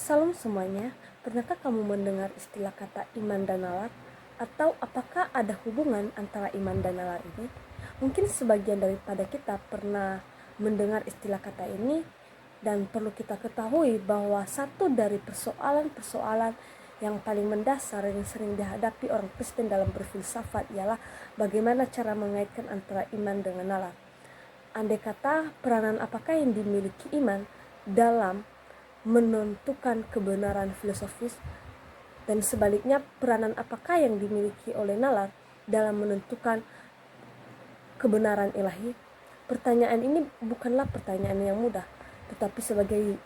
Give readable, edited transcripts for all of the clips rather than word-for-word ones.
Salam semuanya, pernahkah kamu mendengar istilah kata iman dan nalar? Atau apakah ada hubungan antara iman dan nalar ini? Mungkin sebagian daripada kita pernah mendengar istilah kata ini, dan perlu kita ketahui bahwa satu dari persoalan-persoalan yang paling mendasar yang sering dihadapi orang Kristen dalam berfilsafat ialah bagaimana cara mengaitkan antara iman dengan nalar. Andai kata, peranan apakah yang dimiliki iman dalam menentukan kebenaran filosofis, dan sebaliknya peranan apakah yang dimiliki oleh nalar dalam menentukan kebenaran ilahi? Pertanyaan ini bukanlah pertanyaan yang mudah, tetapi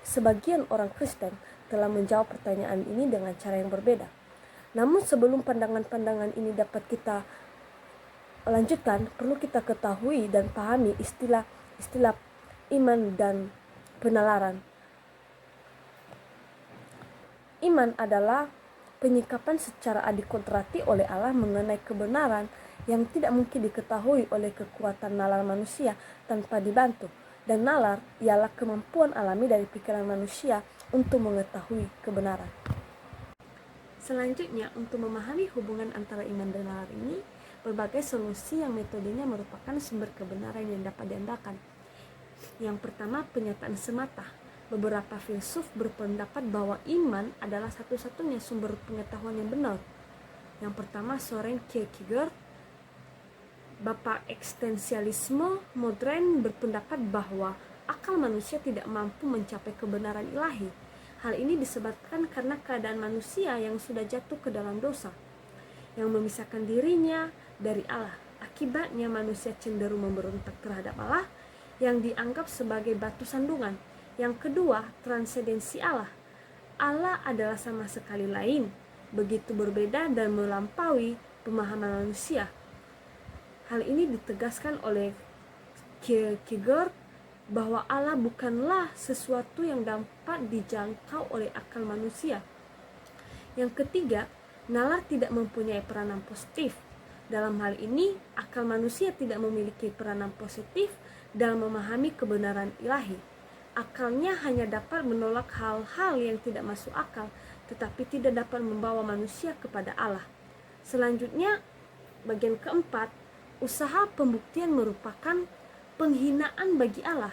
sebagian orang Kristen telah menjawab pertanyaan ini dengan cara yang berbeda. Namun sebelum pandangan-pandangan ini dapat kita lanjutkan, perlu kita ketahui dan pahami istilah iman dan penalaran. Iman adalah penyikapan secara adikodrati oleh Allah mengenai kebenaran yang tidak mungkin diketahui oleh kekuatan nalar manusia tanpa dibantu. Dan nalar ialah kemampuan alami dari pikiran manusia untuk mengetahui kebenaran. Selanjutnya, untuk memahami hubungan antara iman dan nalar ini, berbagai solusi yang metodenya merupakan sumber kebenaran yang dapat diandalkan. Yang pertama, penyataan semata. Beberapa filsuf berpendapat bahwa iman adalah satu-satunya sumber pengetahuan yang benar. Yang pertama, Soren Kierkegaard, bapak eksistensialisme modern, berpendapat bahwa akal manusia tidak mampu mencapai kebenaran ilahi. Hal ini disebabkan karena keadaan manusia yang sudah jatuh ke dalam dosa, yang memisahkan dirinya dari Allah. Akibatnya manusia cenderung memberontak terhadap Allah, yang dianggap sebagai batu sandungan. Yang kedua, transendensi Allah. Allah adalah sama sekali lain, begitu berbeda dan melampaui pemahaman manusia. Hal ini ditegaskan oleh Kierkegaard bahwa Allah bukanlah sesuatu yang dapat dijangkau oleh akal manusia. Yang ketiga, nalar tidak mempunyai peranan positif. Dalam hal ini, akal manusia tidak memiliki peranan positif dalam memahami kebenaran ilahi. Akalnya hanya dapat menolak hal-hal yang tidak masuk akal, tetapi tidak dapat membawa manusia kepada Allah. Selanjutnya, bagian keempat, usaha pembuktian merupakan penghinaan bagi Allah.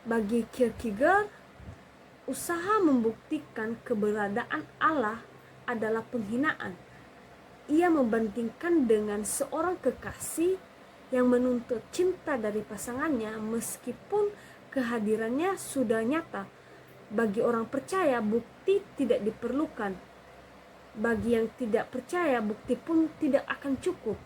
Bagi Kierkegaard, usaha membuktikan keberadaan Allah adalah penghinaan. Ia membandingkan dengan seorang kekasih yang menuntut cinta dari pasangannya meskipun kehadirannya sudah nyata. Bagi orang percaya, bukti tidak diperlukan. Bagi yang tidak percaya, bukti pun tidak akan cukup.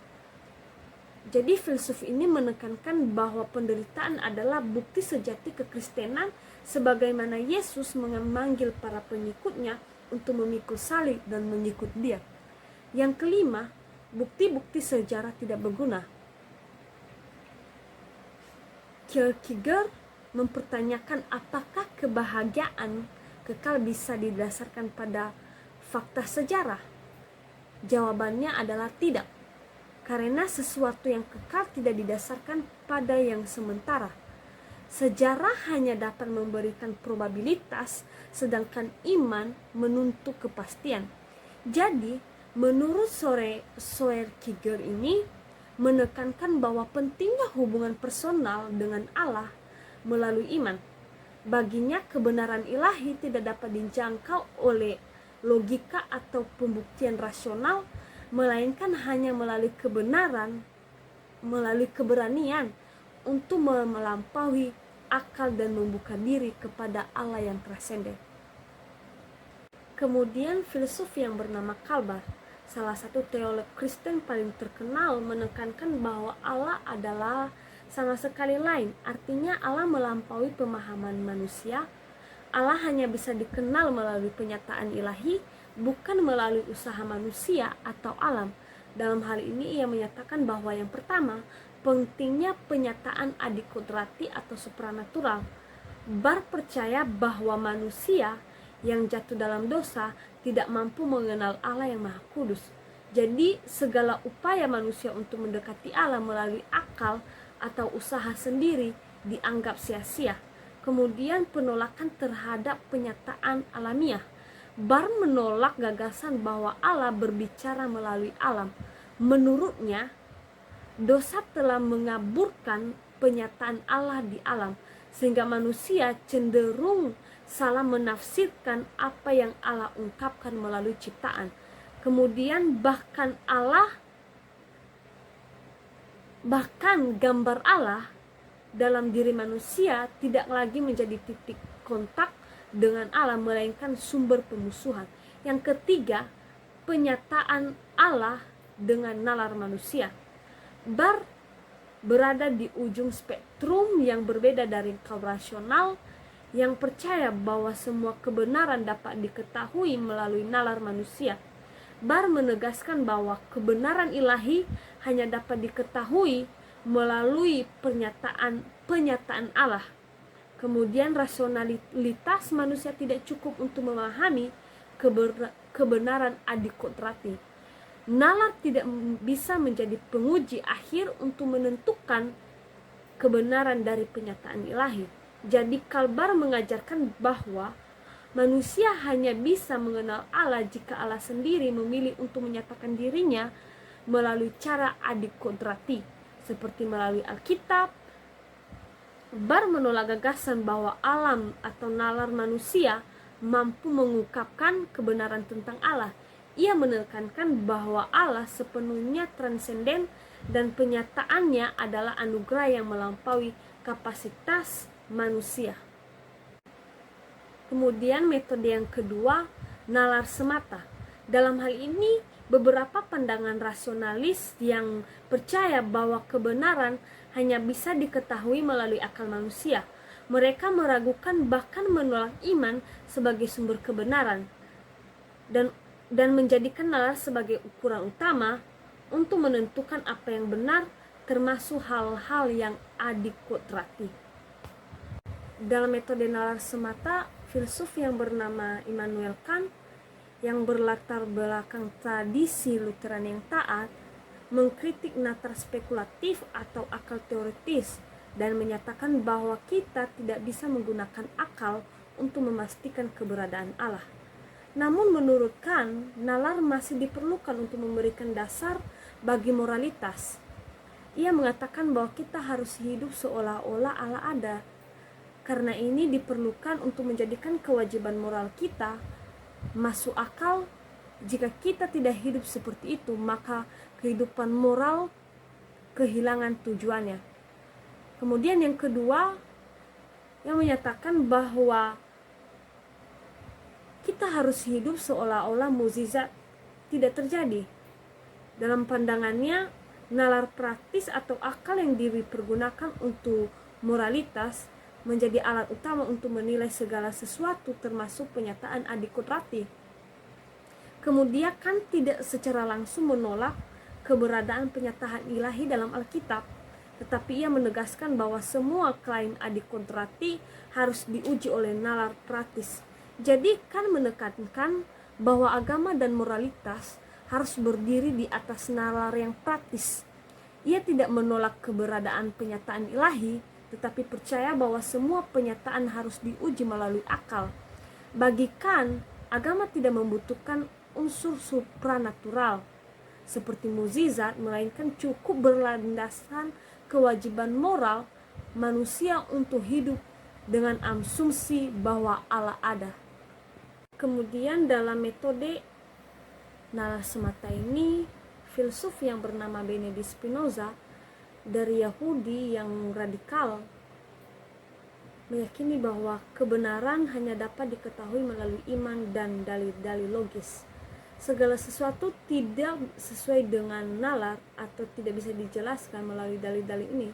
Jadi filsuf ini menekankan bahwa penderitaan adalah bukti sejati kekristenan, sebagaimana Yesus memanggil para pengikutnya untuk memikul salib dan mengikut Dia. Yang kelima, bukti-bukti sejarah tidak berguna. Kierkegaard mempertanyakan apakah kebahagiaan kekal bisa didasarkan pada fakta sejarah. Jawabannya adalah tidak, karena sesuatu yang kekal tidak didasarkan pada yang sementara. Sejarah hanya dapat memberikan probabilitas, sedangkan iman menuntut kepastian. Jadi, menurut Soren Kierkegaard ini menekankan bahwa pentingnya hubungan personal dengan Allah melalui iman. Baginya, kebenaran ilahi tidak dapat dijangkau oleh logika atau pembuktian rasional, melainkan hanya melalui keberanian untuk melampaui akal dan membuka diri kepada Allah yang transenden. Kemudian filsuf yang bernama Calbar, salah satu teolog Kristen paling terkenal, menekankan bahwa Allah adalah sama sekali lain. Artinya Allah melampaui pemahaman manusia. Allah hanya bisa dikenal melalui penyataan ilahi, bukan melalui usaha manusia atau alam. Dalam hal ini ia menyatakan bahwa yang pertama, pentingnya penyataan adikodrati atau supranatural. Bar percaya bahwa manusia yang jatuh dalam dosa tidak mampu mengenal Allah yang Maha Kudus. Jadi segala upaya manusia untuk mendekati Allah melalui akal atau usaha sendiri dianggap sia-sia. Kemudian penolakan terhadap penyataan alamiah. Barth menolak gagasan bahwa Allah berbicara melalui alam. Menurutnya, dosa telah mengaburkan penyataan Allah di alam, sehingga manusia cenderung salah menafsirkan apa yang Allah ungkapkan melalui ciptaan. Kemudian bahkan gambar Allah dalam diri manusia tidak lagi menjadi titik kontak dengan Allah, melainkan sumber pemusuhan. Yang ketiga, penyataan Allah dengan nalar manusia. Barth berada di ujung spektrum yang berbeda dari kaum rasional yang percaya bahwa semua kebenaran dapat diketahui melalui nalar manusia. Barth menegaskan bahwa kebenaran ilahi hanya dapat diketahui melalui pernyataan Allah. Kemudian rasionalitas manusia tidak cukup untuk memahami kebenaran adikodrati. Nalar tidak bisa menjadi penguji akhir untuk menentukan kebenaran dari penyataan ilahi. Jadi Barth mengajarkan bahwa manusia hanya bisa mengenal Allah jika Allah sendiri memilih untuk menyatakan dirinya melalui cara adikodrati, seperti melalui Alkitab. Barth menolak gagasan bahwa alam atau nalar manusia mampu mengungkapkan kebenaran tentang Allah. Ia menekankan bahwa Allah sepenuhnya transenden dan penyataannya adalah anugerah yang melampaui kapasitas manusia. Kemudian metode yang kedua, nalar semata. Dalam hal ini, beberapa pandangan rasionalis yang percaya bahwa kebenaran hanya bisa diketahui melalui akal manusia. Mereka meragukan bahkan menolak iman sebagai sumber kebenaran dan menjadikan nalar sebagai ukuran utama untuk menentukan apa yang benar, termasuk hal-hal yang adikodrati. Dalam metode nalar semata, filsuf yang bernama Immanuel Kant yang berlatar belakang tradisi Lutheran yang taat mengkritik nalar spekulatif atau akal teoritis dan menyatakan bahwa kita tidak bisa menggunakan akal untuk memastikan keberadaan Allah. Namun menurut Kant, nalar masih diperlukan untuk memberikan dasar bagi moralitas. Ia mengatakan bahwa kita harus hidup seolah-olah Allah ada. Karena ini diperlukan untuk menjadikan kewajiban moral kita masuk akal. Jika kita tidak hidup seperti itu, maka kehidupan moral kehilangan tujuannya. Kemudian yang kedua, yang menyatakan bahwa kita harus hidup seolah-olah mukjizat tidak terjadi. Dalam pandangannya, nalar praktis atau akal yang dipergunakan untuk moralitas menjadi alat utama untuk menilai segala sesuatu, termasuk penyataan adikodrati. Kemudian kan tidak secara langsung menolak keberadaan penyataan ilahi dalam Alkitab, tetapi ia menegaskan bahwa semua klaim adikodrati harus diuji oleh nalar praktis. Jadi kan menekankan bahwa agama dan moralitas harus berdiri di atas nalar yang praktis. Ia tidak menolak keberadaan penyataan ilahi, tetapi percaya bahwa semua penyataan harus diuji melalui akal. Bagi Kant, agama tidak membutuhkan unsur supranatural seperti mukjizat, melainkan cukup berlandaskan kewajiban moral manusia untuk hidup dengan asumsi bahwa Allah ada. Kemudian dalam metode nalar semata ini, filsuf yang bernama Benedict Spinoza dari Yahudi yang radikal meyakini bahwa kebenaran hanya dapat diketahui melalui iman dan dalil-dalil logis. Segala sesuatu tidak sesuai dengan nalar atau tidak bisa dijelaskan melalui dalil-dalil ini,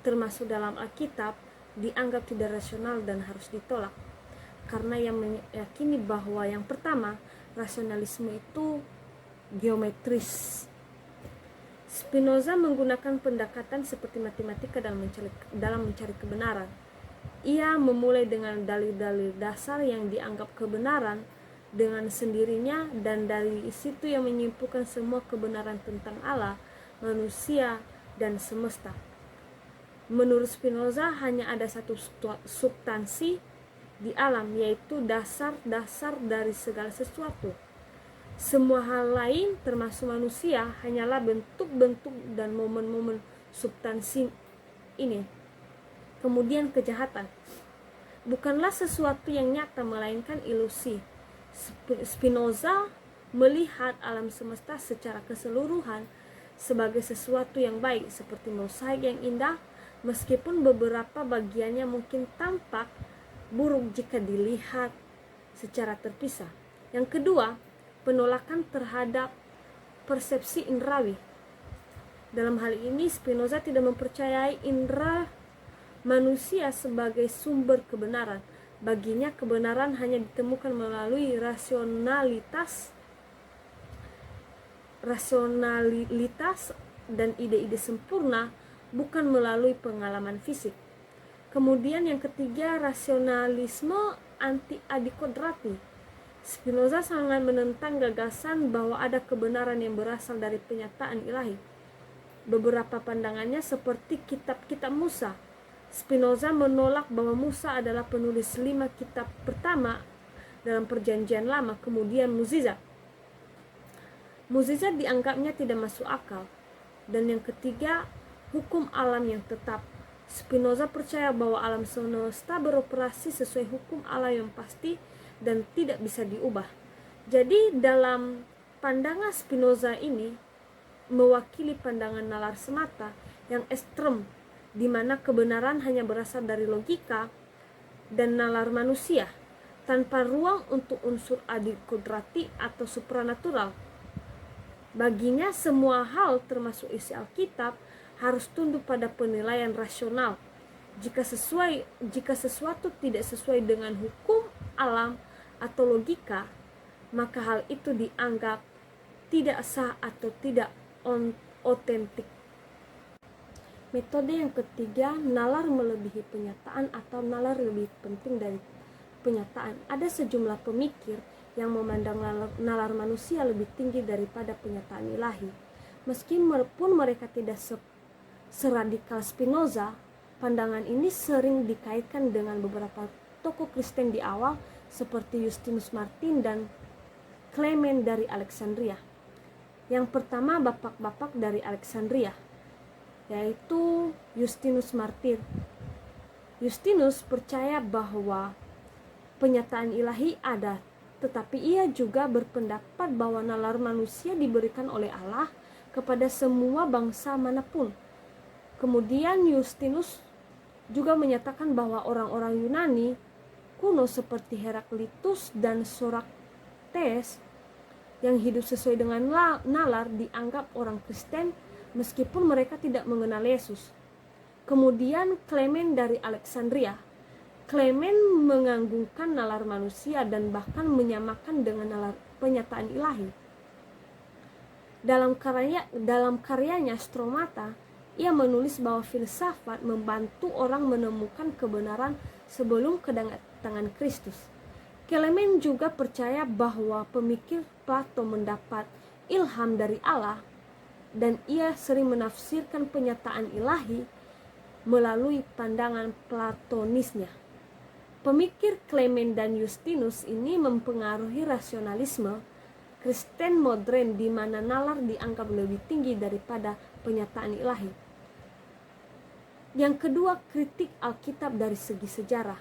termasuk dalam Alkitab, dianggap tidak rasional dan harus ditolak. Karena yang meyakini bahwa yang pertama, rasionalisme itu geometris. Spinoza menggunakan pendekatan seperti matematika dalam mencari kebenaran. Ia memulai dengan dalil-dalil dasar yang dianggap kebenaran dengan sendirinya, dan dari situ yang menyimpulkan semua kebenaran tentang Allah, manusia, dan semesta. Menurut Spinoza hanya ada satu substansi di alam, yaitu dasar-dasar dari segala sesuatu. Semua hal lain termasuk manusia hanyalah bentuk-bentuk dan momen-momen substansi ini. Kemudian kejahatan bukanlah sesuatu yang nyata melainkan ilusi. Spinoza melihat alam semesta secara keseluruhan sebagai sesuatu yang baik seperti mosaik yang indah, meskipun beberapa bagiannya mungkin tampak buruk jika dilihat secara terpisah. Yang kedua, penolakan terhadap persepsi indrawi. Dalam hal ini Spinoza tidak mempercayai indera manusia sebagai sumber kebenaran. Baginya kebenaran hanya ditemukan melalui rasionalitas dan ide-ide sempurna, bukan melalui pengalaman fisik. Kemudian yang ketiga, rasionalisme anti-adikodrati. Spinoza sangat menentang gagasan bahwa ada kebenaran yang berasal dari penyataan ilahi. Beberapa pandangannya seperti kitab-kitab Musa. Spinoza menolak bahwa Musa adalah penulis 5 kitab pertama dalam Perjanjian Lama, kemudian mukjizat. Mukjizat dianggapnya tidak masuk akal. Dan yang ketiga, hukum alam yang tetap. Spinoza percaya bahwa alam semesta beroperasi sesuai hukum alam yang pasti dan tidak bisa diubah. Jadi dalam pandangan Spinoza ini mewakili pandangan nalar semata yang ekstrem, di mana kebenaran hanya berasal dari logika dan nalar manusia, tanpa ruang untuk unsur adikodrati atau supranatural. Baginya semua hal termasuk isi Alkitab harus tunduk pada penilaian rasional. Jika sesuatu tidak sesuai dengan hukum alam atau logika, maka hal itu dianggap tidak sah atau tidak otentik. Metode yang ketiga, nalar melebihi penyataan atau nalar lebih penting dari penyataan. Ada sejumlah pemikir yang memandang nalar manusia lebih tinggi daripada penyataan ilahi. Meskipun mereka tidak seradikal Spinoza, pandangan ini sering dikaitkan dengan beberapa tokoh Kristen di awal seperti Justinus Martyr dan Clement dari Alexandria. Yang pertama, bapak-bapak dari Alexandria, yaitu Justinus Martyr. Justinus percaya bahwa penyataan ilahi ada, tetapi ia juga berpendapat bahwa nalar manusia diberikan oleh Allah kepada semua bangsa manapun. Kemudian Justinus juga menyatakan bahwa orang-orang Yunani kuno seperti Heraklitus dan Sokrates yang hidup sesuai dengan nalar dianggap orang Kristen meskipun mereka tidak mengenal Yesus. Kemudian Clement dari Alexandria. Clement menganggungkan nalar manusia dan bahkan menyamakan dengan nalar penyataan ilahi. Dalam karyanya Stromata, ia menulis bahwa filsafat membantu orang menemukan kebenaran sebelum kedatangan Kristus. Clement juga percaya bahwa pemikir Plato mendapat ilham dari Allah, dan ia sering menafsirkan penyataan ilahi melalui pandangan platonisnya. Pemikir Clement dan Justinus ini mempengaruhi rasionalisme Kristen modern di mana nalar dianggap lebih tinggi daripada penyataan ilahi. Yang kedua, kritik Alkitab dari segi sejarah.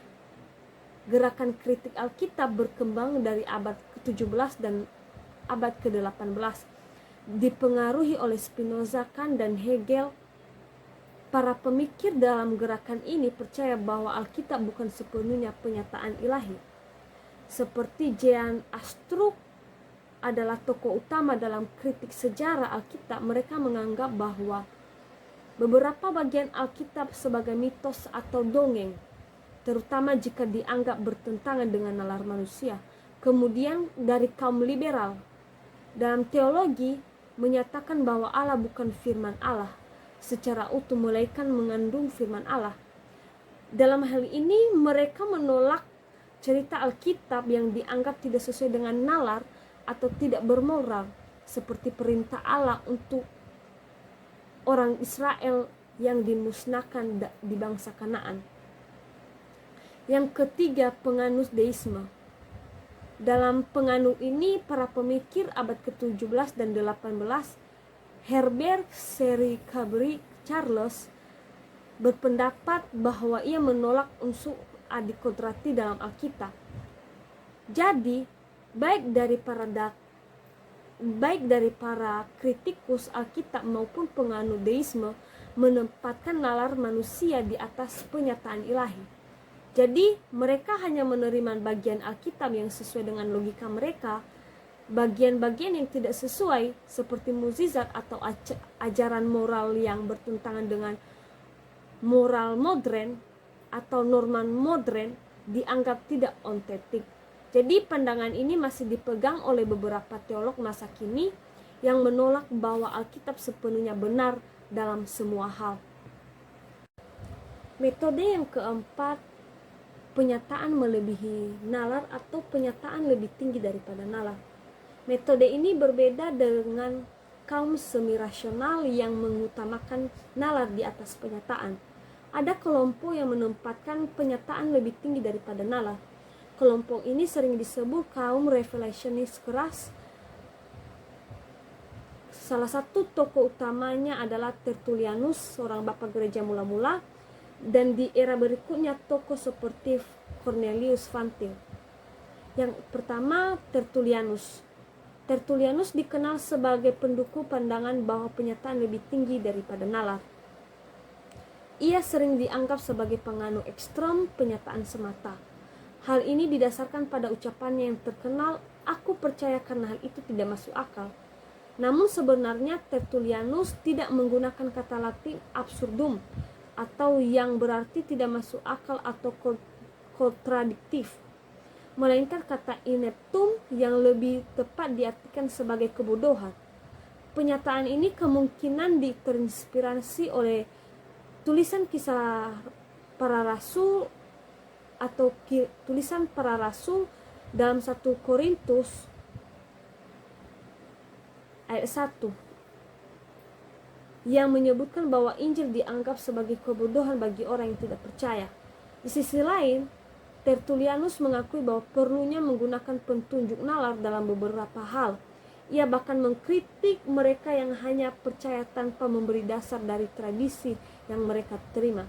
Gerakan kritik Alkitab berkembang dari abad ke-17 dan abad ke-18. Dipengaruhi oleh Spinoza, Kant, dan Hegel. Para pemikir dalam gerakan ini percaya bahwa Alkitab bukan sepenuhnya penyataan ilahi. Seperti Jean Astruc adalah tokoh utama dalam kritik sejarah Alkitab, mereka menganggap bahwa beberapa bagian Alkitab sebagai mitos atau dongeng, terutama jika dianggap bertentangan dengan nalar manusia. Kemudian dari kaum liberal dalam teologi menyatakan bahwa Allah bukan firman Allah secara utuh, melainkan mengandung firman Allah. Dalam hal ini mereka menolak cerita Alkitab yang dianggap tidak sesuai dengan nalar atau tidak bermoral, seperti perintah Allah untuk orang Israel yang dimusnahkan di bangsa Kanaan. Yang ketiga, penganut deisme. Dalam penganut ini, para pemikir abad ke-17 dan 18, Herbert Seri Cabri Charles, berpendapat bahwa ia menolak unsur adikodrati dalam Alkitab. Jadi, baik dari para kritikus Alkitab maupun penganut deisme menempatkan nalar manusia di atas penyataan ilahi. Jadi, mereka hanya menerima bagian Alkitab yang sesuai dengan logika mereka. Bagian-bagian yang tidak sesuai, seperti mukjizat atau ajaran moral yang bertentangan dengan moral modern atau norma modern, dianggap tidak otentik. Jadi, pandangan ini masih dipegang oleh beberapa teolog masa kini yang menolak bahwa Alkitab sepenuhnya benar dalam semua hal. Metode yang keempat, penyataan melebihi nalar atau penyataan lebih tinggi daripada nalar. Metode ini berbeda dengan kaum semi-rasional yang mengutamakan nalar di atas penyataan. Ada kelompok yang menempatkan penyataan lebih tinggi daripada nalar. Kelompok ini sering disebut kaum revelationis keras. Salah satu tokoh utamanya adalah Tertullianus, seorang bapak gereja mula-mula, dan di era berikutnya tokoh seperti Cornelius Vantil. Yang pertama, Tertullianus. Tertullianus dikenal sebagai pendukung pandangan bahwa penyataan lebih tinggi daripada nalar. Ia sering dianggap sebagai penganut ekstrem penyataan semata. Hal ini didasarkan pada ucapannya yang terkenal, "Aku percaya karena hal itu tidak masuk akal." Namun sebenarnya Tertullianus tidak menggunakan kata Latin absurdum, atau yang berarti tidak masuk akal atau kontradiktif, melainkan kata ineptum yang lebih tepat diartikan sebagai kebodohan. Pernyataan ini kemungkinan terinspirasi oleh tulisan kisah para rasul atau tulisan para rasul dalam 1 Korintus ayat 1 yang menyebutkan bahwa Injil dianggap sebagai kebodohan bagi orang yang tidak percaya. Di sisi lain, Tertullianus mengakui bahwa perlunya menggunakan petunjuk nalar dalam beberapa hal. Ia bahkan mengkritik mereka yang hanya percaya tanpa memberi dasar dari tradisi yang mereka terima.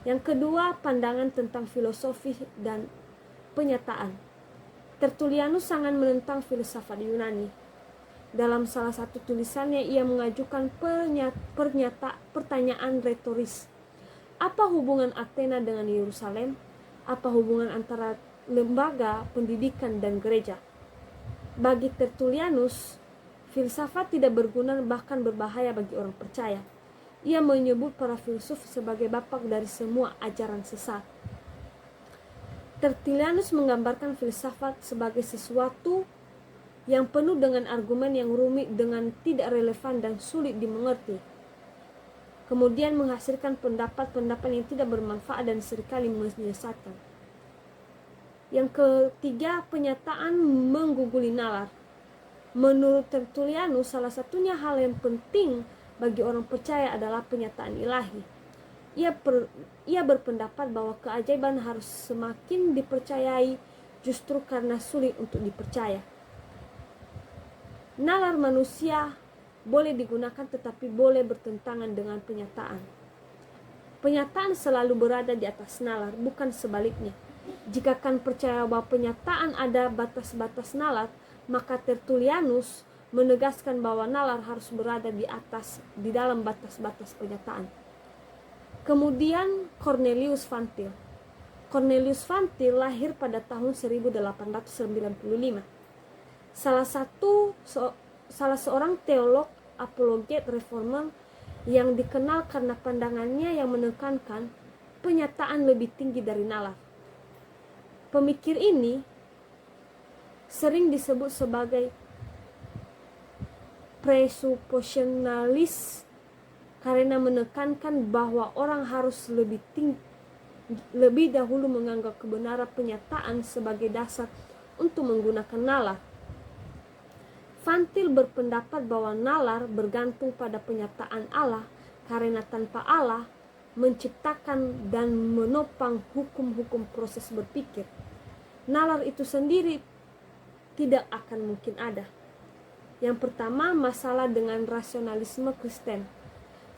Yang kedua, pandangan tentang filosofi dan penyataan. Tertullianus sangat menentang filsafat Yunani. Dalam salah satu tulisannya, ia mengajukan pertanyaan retoris. Apa hubungan Athena dengan Yerusalem? Apa hubungan antara lembaga pendidikan dan gereja? Bagi Tertullianus, filsafat tidak berguna bahkan berbahaya bagi orang percaya. Ia menyebut para filsuf sebagai bapak dari semua ajaran sesat. Tertullianus menggambarkan filsafat sebagai sesuatu yang penuh dengan argumen yang rumit, dengan tidak relevan dan sulit dimengerti. Kemudian menghasilkan pendapat-pendapat yang tidak bermanfaat dan seringkali menyesatkan. Yang ketiga, penyataan mengguguli nalar. Menurut Tertullianus, salah satunya hal yang penting bagi orang percaya adalah penyataan ilahi. Ia berpendapat bahwa keajaiban harus semakin dipercayai justru karena sulit untuk dipercaya. Nalar manusia boleh digunakan tetapi boleh bertentangan dengan penyataan. Penyataan selalu berada di atas nalar, bukan sebaliknya. Jika kan percaya bahwa penyataan ada batas-batas nalar, maka Tertullianus menegaskan bahwa nalar harus berada di dalam batas-batas penyataan. Kemudian Cornelius Vantil. Cornelius Vantil lahir pada tahun 1895. Salah seorang teolog apologet reformer yang dikenal karena pandangannya yang menekankan penyataan lebih tinggi dari nalar. Pemikir ini sering disebut sebagai presuppositionalis karena menekankan bahwa orang harus lebih dahulu menganggap kebenaran penyataan sebagai dasar untuk menggunakan nalar. Vantil berpendapat bahwa nalar bergantung pada penyataan Allah karena tanpa Allah menciptakan dan menopang hukum-hukum proses berpikir, nalar itu sendiri tidak akan mungkin ada. Yang pertama, masalah dengan rasionalisme Kristen.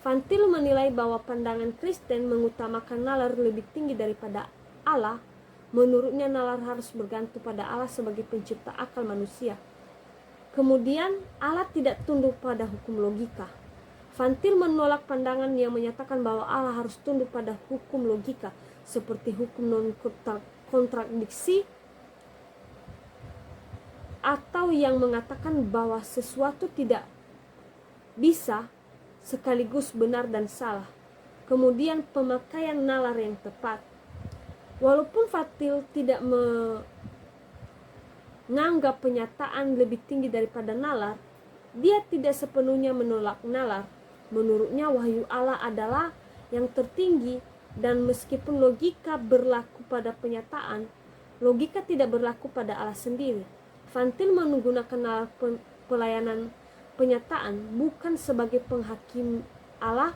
Van Til menilai bahwa pandangan Kristen mengutamakan nalar lebih tinggi daripada Allah. Menurutnya nalar harus bergantung pada Allah sebagai pencipta akal manusia. Kemudian Allah tidak tunduk pada hukum logika. Van Til menolak pandangan yang menyatakan bahwa Allah harus tunduk pada hukum logika seperti hukum non-kontradiksi, atau yang mengatakan bahwa sesuatu tidak bisa sekaligus benar dan salah. Kemudian pemakaian nalar yang tepat. Walaupun Van Til tidak menganggap penyataan lebih tinggi daripada nalar, dia tidak sepenuhnya menolak nalar. Menurutnya wahyu Allah adalah yang tertinggi, dan meskipun logika berlaku pada penyataan, logika tidak berlaku pada Allah sendiri. Van Til menggunakan nalar pelayanan penyataan bukan sebagai penghakim Allah.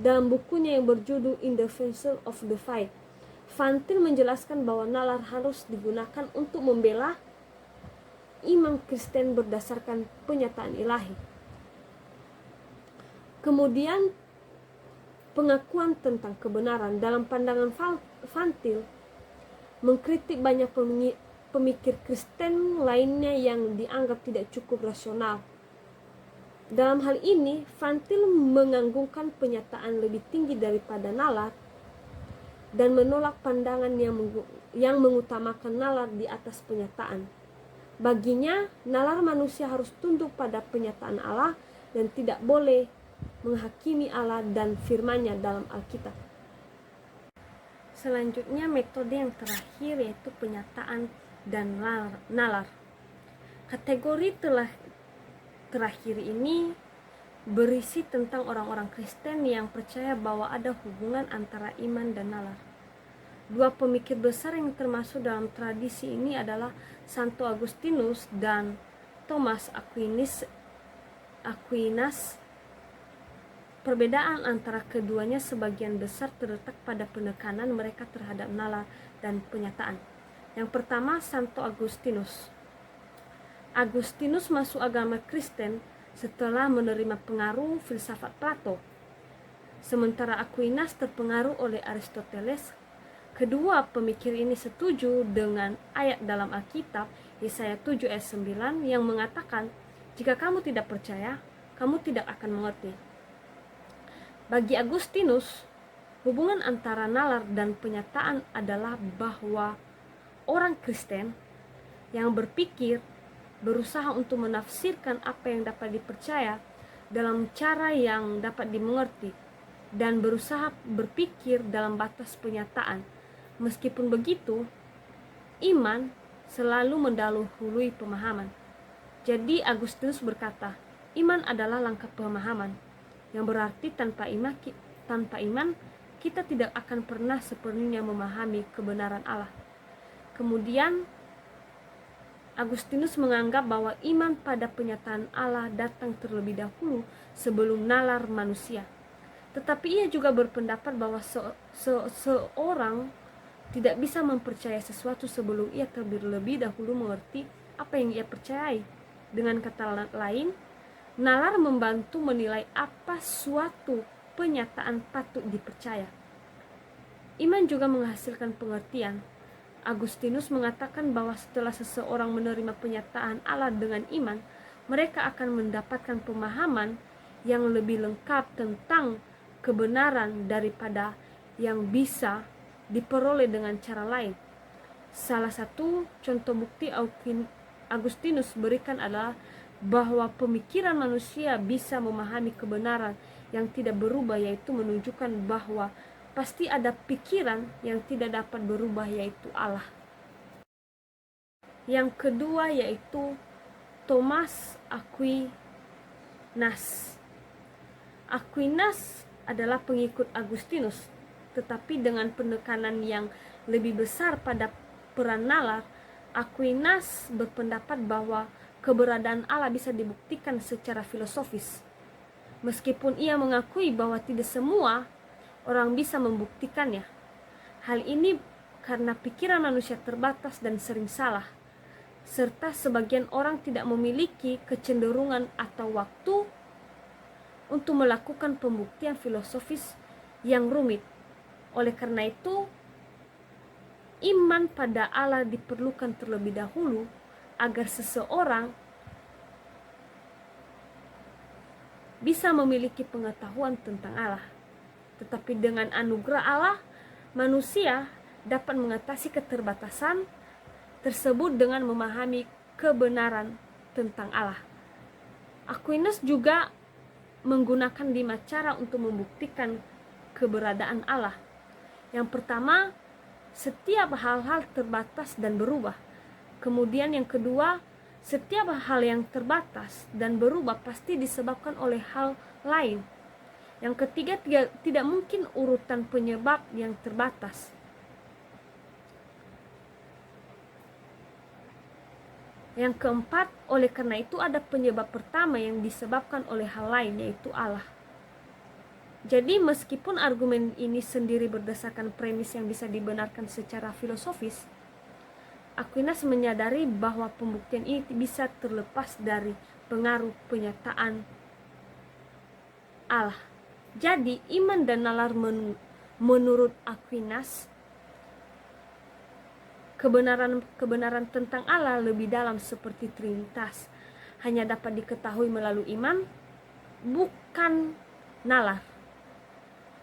Dalam bukunya yang berjudul In the Face of the Fight, Van Til menjelaskan bahwa nalar harus digunakan untuk membela iman Kristen berdasarkan penyataan ilahi. Kemudian pengakuan tentang kebenaran. Dalam pandangan Van Til mengkritik banyak pemikir Kristen lainnya yang dianggap tidak cukup rasional. Dalam hal ini, Van Til menganggungkan penyataan lebih tinggi daripada nalar dan menolak pandangan yang mengutamakan nalar di atas penyataan. Baginya, nalar manusia harus tunduk pada penyataan Allah dan tidak boleh menghakimi Allah dan firman-Nya dalam Alkitab. Selanjutnya, metode yang terakhir yaitu penyataan dan nalar. Kategori terakhir ini berisi tentang orang-orang Kristen yang percaya bahwa ada hubungan antara iman dan nalar. Dua pemikir besar yang termasuk dalam tradisi ini adalah Santo Agustinus dan Thomas Aquinas. Perbedaan antara keduanya sebagian besar terletak pada penekanan mereka terhadap nalar dan penyataan. Yang pertama, Santo Agustinus. Agustinus masuk agama Kristen setelah menerima pengaruh filsafat Plato, sementara Aquinas terpengaruh oleh Aristoteles. Kedua pemikir ini setuju dengan ayat dalam Alkitab Yesaya 7 ayat 9 yang mengatakan, "Jika kamu tidak percaya, kamu tidak akan mengerti." Bagi Agustinus, hubungan antara nalar dan penyataan adalah bahwa orang Kristen yang berpikir berusaha untuk menafsirkan apa yang dapat dipercaya dalam cara yang dapat dimengerti dan berusaha berpikir dalam batas penyataan. Meskipun begitu, iman selalu mendahului pemahaman. Jadi Agustinus berkata, iman adalah langkah pemahaman, yang berarti tanpa iman kita tidak akan pernah sepenuhnya memahami kebenaran Allah. Kemudian Agustinus menganggap bahwa iman pada penyataan Allah datang terlebih dahulu sebelum nalar manusia. Tetapi ia juga berpendapat bahwa seorang tidak bisa mempercayai sesuatu sebelum ia terlebih dahulu mengerti apa yang ia percayai. Dengan kata lain, nalar membantu menilai apa suatu penyataan patut dipercaya. Iman juga menghasilkan pengertian. Agustinus mengatakan bahwa setelah seseorang menerima penyataan Allah dengan iman, mereka akan mendapatkan pemahaman yang lebih lengkap tentang kebenaran daripada yang bisa diperoleh dengan cara lain. Salah satu contoh bukti Agustinus berikan adalah bahwa pemikiran manusia bisa memahami kebenaran yang tidak berubah, yaitu menunjukkan bahwa pasti ada pikiran yang tidak dapat berubah, yaitu Allah. Yang kedua yaitu Thomas Aquinas. Aquinas adalah pengikut Agustinus, tetapi dengan penekanan yang lebih besar pada peran nalar. Aquinas berpendapat bahwa keberadaan Allah bisa dibuktikan secara filosofis. meskipun ia mengakui bahwa tidak semua orang bisa membuktikannya. Hal ini karena pikiran manusia terbatas dan sering salah, serta sebagian orang tidak memiliki kecenderungan atau waktu untuk melakukan pembuktian filosofis yang rumit. Oleh karena itu, iman pada Allah diperlukan terlebih dahulu agar seseorang bisa memiliki pengetahuan tentang Allah. Tetapi dengan anugerah Allah, manusia dapat mengatasi keterbatasan tersebut dengan memahami kebenaran tentang Allah. Aquinas juga menggunakan 5 cara untuk membuktikan keberadaan Allah. Yang pertama, setiap hal-hal terbatas dan berubah. Kemudian yang kedua, setiap hal yang terbatas dan berubah pasti disebabkan oleh hal lain. Yang ketiga, tidak mungkin urutan penyebab yang terbatas. Yang keempat, oleh karena itu ada penyebab pertama yang disebabkan oleh hal lain, yaitu Allah. Jadi meskipun argumen ini sendiri berdasarkan premis yang bisa dibenarkan secara filosofis, Aquinas menyadari bahwa pembuktian ini bisa terlepas dari pengaruh penyataan Allah. Jadi iman dan nalar menurut Aquinas, kebenaran tentang Allah lebih dalam seperti Trinitas, hanya dapat diketahui melalui iman, bukan nalar.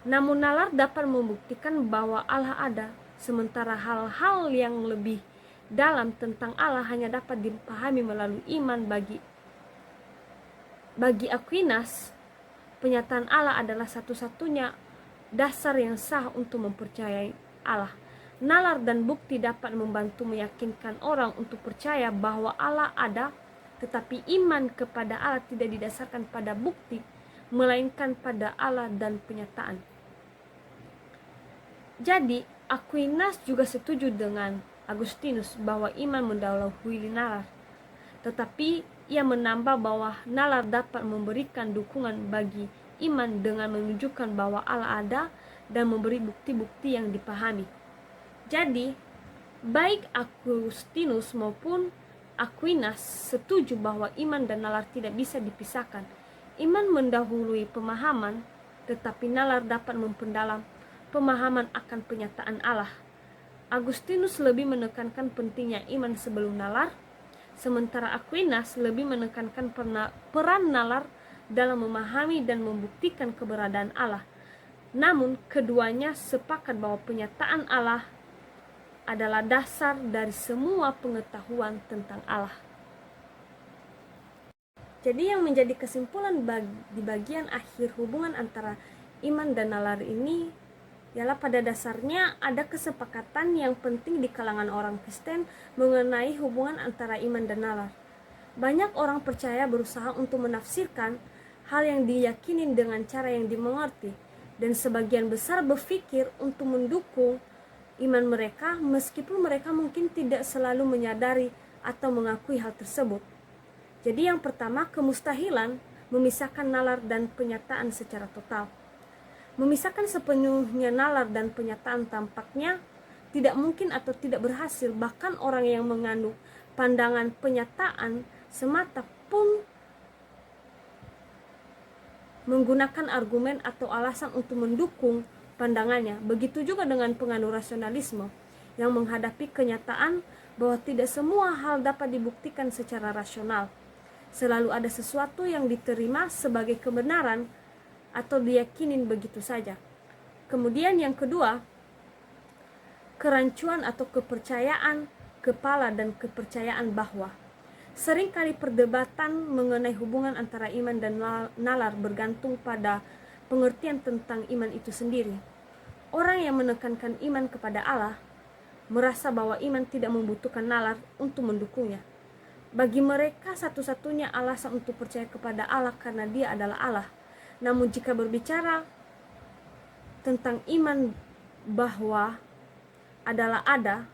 Namun nalar dapat membuktikan bahwa Allah ada, sementara hal-hal yang lebih dalam tentang Allah hanya dapat dipahami melalui iman. Bagi Aquinas, penyataan Allah adalah satu-satunya dasar yang sah untuk mempercayai Allah. Nalar dan bukti dapat membantu meyakinkan orang untuk percaya bahwa Allah ada, tetapi iman kepada Allah tidak didasarkan pada bukti, melainkan pada Allah dan penyataan. Jadi, Aquinas juga setuju dengan Agustinus bahwa iman mendahului nalar. Tetapi ia menambah bahwa nalar dapat memberikan dukungan bagi iman dengan menunjukkan bahwa Allah ada dan memberi bukti-bukti yang dipahami. Jadi, baik Agustinus maupun Aquinas setuju bahwa iman dan nalar tidak bisa dipisahkan. Iman mendahului pemahaman, tetapi nalar dapat memperdalam pemahaman akan penyataan Allah. Agustinus lebih menekankan pentingnya iman sebelum nalar, sementara Aquinas lebih menekankan peran nalar dalam memahami dan membuktikan keberadaan Allah. Namun, keduanya sepakat bahwa penyataan Allah adalah dasar dari semua pengetahuan tentang Allah. Jadi yang menjadi kesimpulan di bagian akhir hubungan antara iman dan nalar ini ialah pada dasarnya ada kesepakatan yang penting di kalangan orang Kristen mengenai hubungan antara iman dan nalar. Banyak orang percaya berusaha untuk menafsirkan hal yang diyakini dengan cara yang dimengerti, dan sebagian besar berpikir untuk mendukung iman mereka meskipun mereka mungkin tidak selalu menyadari atau mengakui hal tersebut. Jadi yang pertama, kemustahilan memisahkan nalar dan penyataan secara total. Memisahkan sepenuhnya nalar dan penyataan tampaknya tidak mungkin atau tidak berhasil. Bahkan orang yang mengandung pandangan penyataan semata pun menggunakan argumen atau alasan untuk mendukung pandangannya. Begitu juga dengan penganut rasionalisme yang menghadapi kenyataan bahwa tidak semua hal dapat dibuktikan secara rasional. Selalu ada sesuatu yang diterima sebagai kebenaran atau diyakinin begitu saja. Kemudian yang kedua, kerancuan atau kepercayaan kepala dan kepercayaan bahwa. Seringkali perdebatan mengenai hubungan antara iman dan nalar bergantung pada pengertian tentang iman itu sendiri. Orang yang menekankan iman kepada Allah merasa bahwa iman tidak membutuhkan nalar untuk mendukungnya. Bagi mereka satu-satunya alasan untuk percaya kepada Allah karena Dia adalah Allah. Namun jika berbicara tentang iman bahwa adalah ada,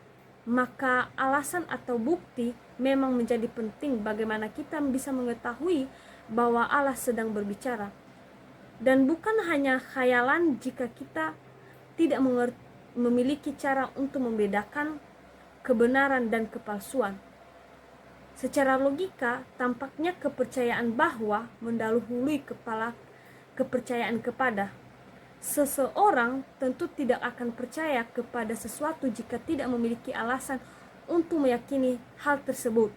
maka alasan atau bukti memang menjadi penting. Bagaimana kita bisa mengetahui bahwa Allah sedang berbicara? Dan bukan hanya khayalan jika kita tidak memiliki cara untuk membedakan kebenaran dan kepalsuan. Secara logika, tampaknya kepercayaan bahwa mendahului kepercayaan kepada seseorang tentu tidak akan percaya kepada sesuatu jika tidak memiliki alasan untuk meyakini hal tersebut.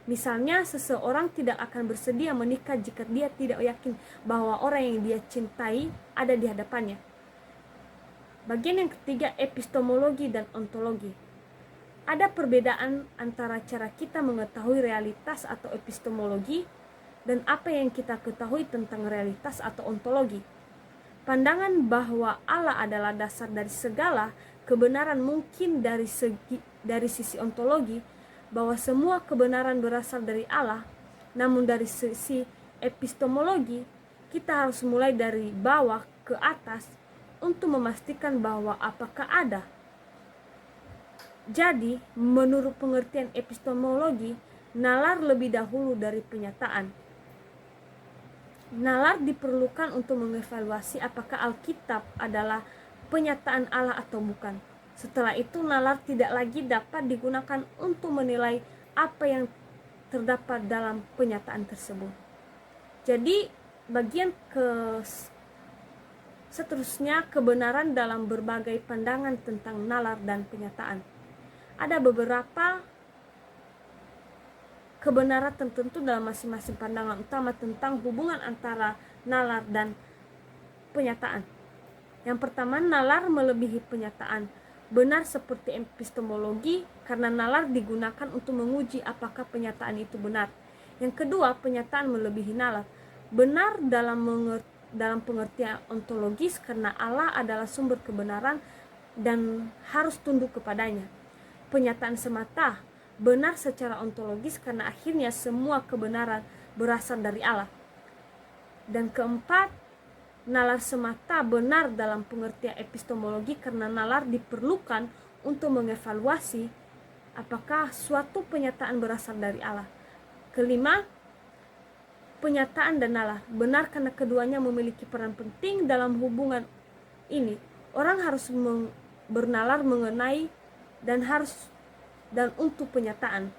Misalnya, seseorang tidak akan bersedia menikah jika dia tidak yakin bahwa orang yang dia cintai ada di hadapannya. Bagian yang ketiga, epistemologi dan ontologi. Ada perbedaan antara cara kita mengetahui realitas atau epistemologi dan apa yang kita ketahui tentang realitas atau ontologi. Pandangan bahwa Allah adalah dasar dari segala kebenaran mungkin dari sisi ontologi, bahwa semua kebenaran berasal dari Allah. Namun dari sisi epistemologi, kita harus mulai dari bawah ke atas untuk memastikan bahwa apakah ada. Jadi, menurut pengertian epistemologi, nalar lebih dahulu dari penyataan. Nalar diperlukan untuk mengevaluasi apakah Alkitab adalah penyataan Allah atau bukan. Setelah itu, nalar tidak lagi dapat digunakan untuk menilai apa yang terdapat dalam penyataan tersebut. Jadi, bagian seterusnya, kebenaran dalam berbagai pandangan tentang nalar dan penyataan. Ada beberapa kebenaran tertentu dalam masing-masing pandangan utama tentang hubungan antara nalar dan penyataan. Yang pertama, nalar melebihi penyataan. Benar seperti epistemologi karena nalar digunakan untuk menguji apakah penyataan itu benar. Yang kedua, penyataan melebihi nalar. Benar dalam pengertian ontologis karena Allah adalah sumber kebenaran dan harus tunduk kepadanya. Penyataan semata benar secara ontologis karena akhirnya semua kebenaran berasal dari Allah. Dan keempat, nalar semata benar dalam pengertian epistemologi karena nalar diperlukan untuk mengevaluasi apakah suatu penyataan berasal dari Allah. Kelima, penyataan dan nalar benar karena keduanya memiliki peran penting dalam hubungan ini. Orang harus bernalar mengenai dan untuk penyataan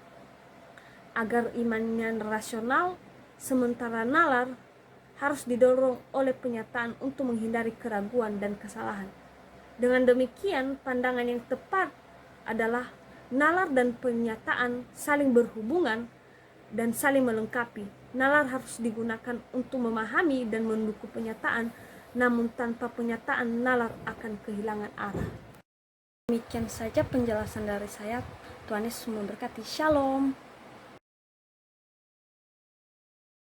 agar imannya rasional, sementara nalar harus didorong oleh penyataan untuk menghindari keraguan dan kesalahan. Dengan demikian, pandangan yang tepat adalah nalar dan penyataan saling berhubungan dan saling melengkapi. Nalar harus digunakan untuk memahami dan mendukung penyataan, namun tanpa penyataan nalar akan kehilangan arah. Demikian saja penjelasan dari saya. Tuhan Yesus memberkati. Shalom.